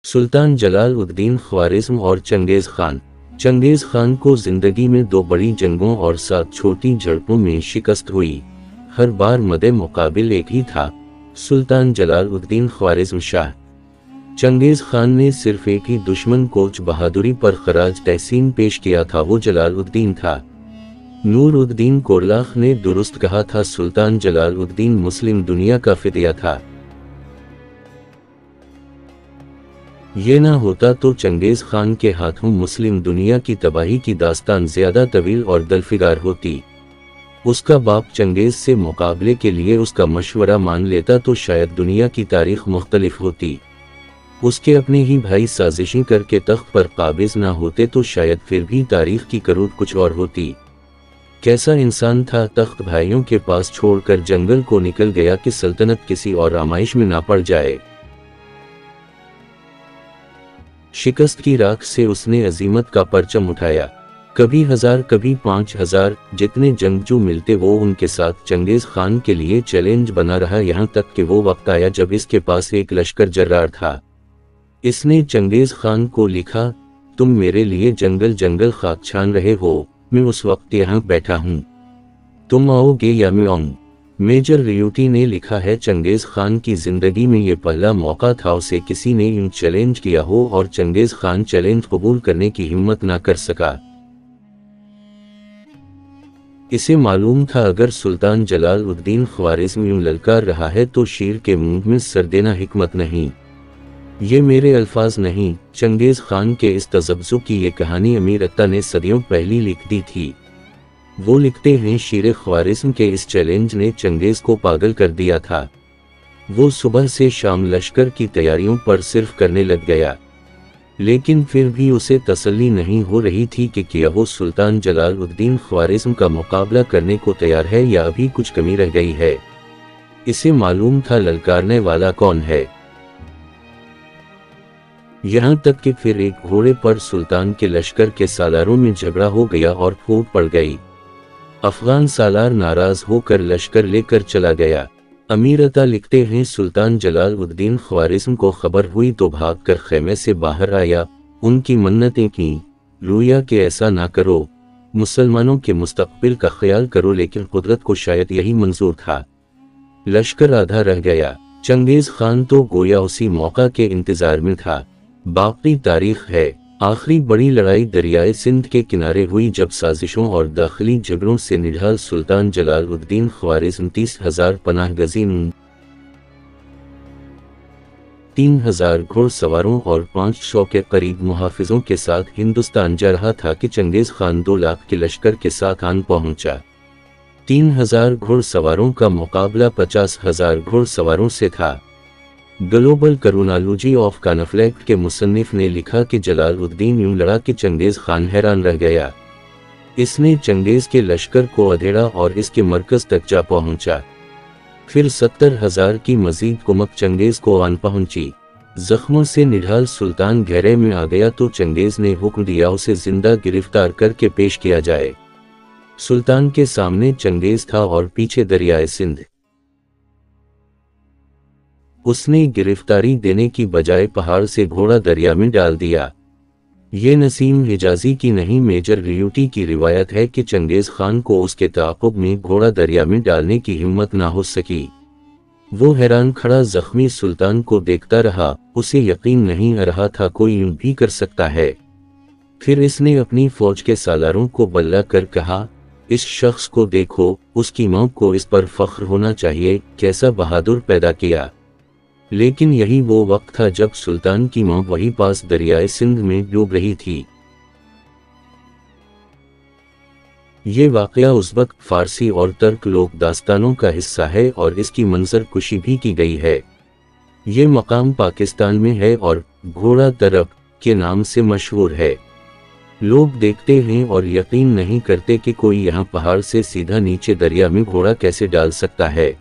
सुल्तान जलाल उद्दीन ख्वारिज़्म और चंगेज़ खान। चंगेज़ खान को जिंदगी में 2 बड़ी जंगों और 7 छोटी झड़पों में शिकस्त हुई। हर बार मदे मुकाबिल एक ही था, सुल्तान जलाल उद्दीन ख्वारिज़्म शाह। चंगेज़ खान ने सिर्फ एक ही दुश्मन को बहादुरी पर खराज तहसीन पेश किया था, वो जलाल उद्दीन था। नूर उद्दीन कोरलाख ने दुरुस्त कहा था, सुल्तान जलाल उद्दीन मुस्लिम दुनिया का फिदिया था। ये ना होता तो चंगेज़ खान के हाथों मुस्लिम दुनिया की तबाही की दास्तान ज्यादा तवील और दलफिगार होती। उसका बाप चंगेज़ से मुकाबले के लिए उसका मशवरा मान लेता तो शायद दुनिया की तारीख मुख्तलिफ होती। उसके अपने ही भाई साजिशें करके तख्त पर काबिज ना होते तो शायद फिर भी तारीख की करूर कुछ और होती। कैसा इंसान था, तख्त भाइयों के पास छोड़कर जंगल को निकल गया कि सल्तनत किसी और आमाइश में ना पड़ जाए। शिकस्त की राख से उसने अजीमत का परचम उठाया। कभी 1000 कभी 5000, जितने जंगजू मिलते वो उनके साथ चंगेज़ खान के लिए चैलेंज बना रहा, यहाँ तक कि वो वक्त आया जब इसके पास एक लश्कर जर्रार था। इसने चंगेज़ खान को लिखा, तुम मेरे लिए जंगल जंगल खाक छान रहे हो, मैं उस वक्त यहाँ बैठा हूँ, तुम आओगे या मैं आऊँ। मेजर रियूटी ने लिखा है, चंगेज़ खान की जिंदगी में ये पहला मौका था उसे किसी ने यूं चैलेंज किया हो और चंगेज़ खान चैलेंज कबूल करने की हिम्मत ना कर सका। इसे मालूम था अगर सुल्तान जलाल उद्दीन ख्वारिज़्म यूं ललकार रहा है तो शेर के मुंह में सर देना हिकमत नहीं। ये मेरे अल्फाज नहीं, चंगेज़ खान के इस तज़ब्ज़ुब की ये कहानी अमीर अत्ता ने सदियों पहले लिख दी थी। वो लिखते हैं, शेर ख्वारिज़्म के इस चैलेंज ने चंगेज़ को पागल कर दिया था। वो सुबह से शाम लश्कर की तैयारियों पर सिर्फ करने लग गया, लेकिन फिर भी उसे तसल्ली नहीं हो रही थी कि क्या वो सुल्तान जलाल उद्दीन ख्वारिज़्म का मुकाबला करने को तैयार है या अभी कुछ कमी रह गई है। इसे मालूम था ललकारने वाला कौन है। यहाँ तक कि फिर एक घोड़े पर सुल्तान के लश्कर के सालारों में झगड़ा हो गया और फूट पड़ गई। अफगान सालार नाराज होकर लश्कर लेकर चला गया। अमीर अता लिखते हैं, सुल्तान जलाल उद्दीन ख्वारिज़्म को खबर हुई तो भागकर खेमे से बाहर आया, उनकी मन्नतें की, रोया कि ऐसा ना करो, मुसलमानों के मुस्तकबिल का ख्याल करो, लेकिन कुदरत को शायद यही मंजूर था। लश्कर आधा रह गया। चंगेज़ खान तो गोया उसी मौका के इंतजार में था। बाकी तारीख है। आखिरी बड़ी लड़ाई दरियाए सिंध के किनारे हुई जब साजिशों और दाखिली झगड़ों से निढाल सुल्तान जलाल उद्दीन ख्वारिज़्म 30,000 पनाह गज़ीन, 3,000 घोड़सवारों और 500 के करीब मुहाफिजों के साथ हिंदुस्तान जा रहा था कि चंगेज़ खान 2 लाख के लश्कर के साथ आन पहुंचा। 3,000 घोड़सवारों का मुकाबला 50,000 घोड़सवारों से था। ग्लोबल करोनोलॉजी ऑफ कॉन्फ्लिक्ट के मुसन्निफ ने लिखा कि जलाल उद्दीन यूं लड़ा कि चंगेज़ खान हैरान रह गया। इसने चंगेज़ के लश्कर को अधेड़ा और इसके मरकज तक जा पहुंचा। फिर 70,000 की मजीद कुमक चंगेज़ को आन पहुंची। जख्मों से निढाल सुल्तान घेरे में आ गया तो चंगेज़ ने हुक्म दिया उसे जिंदा गिरफ्तार करके पेश किया जाए। सुल्तान के सामने चंगेज़ था और पीछे दरियाए सिंध। उसने गिरफ्तारी देने की बजाय पहाड़ से घोड़ा दरिया में डाल दिया। ये नसीम हिजाजी की नहीं, मेजर रियूटी की रिवायत है कि चंगेज़ खान को उसके ताक़ुब में घोड़ा दरिया में डालने की हिम्मत ना हो सकी। वो हैरान खड़ा जख्मी सुल्तान को देखता रहा, उसे यकीन नहीं आ रहा था कोई यूं भी कर सकता है। फिर इसने अपनी फौज के सालारों को बल्ला कर कहा, इस शख्स को देखो, उसकी मौत को इस पर फख्र होना चाहिए, कैसा बहादुर पैदा किया। लेकिन यही वो वक्त था जब सुल्तान की मौत वही पास दरियाए सिंध में डूब रही थी। ये वाक़या उज़्बक, फारसी और तर्क लोक दास्तानों का हिस्सा है और इसकी मंजर कुशी भी की गई है। ये मकाम पाकिस्तान में है और घोड़ा तरफ के नाम से मशहूर है। लोग देखते हैं और यकीन नहीं करते कि कोई यहाँ पहाड़ से सीधा नीचे दरिया में घोड़ा कैसे डाल सकता है।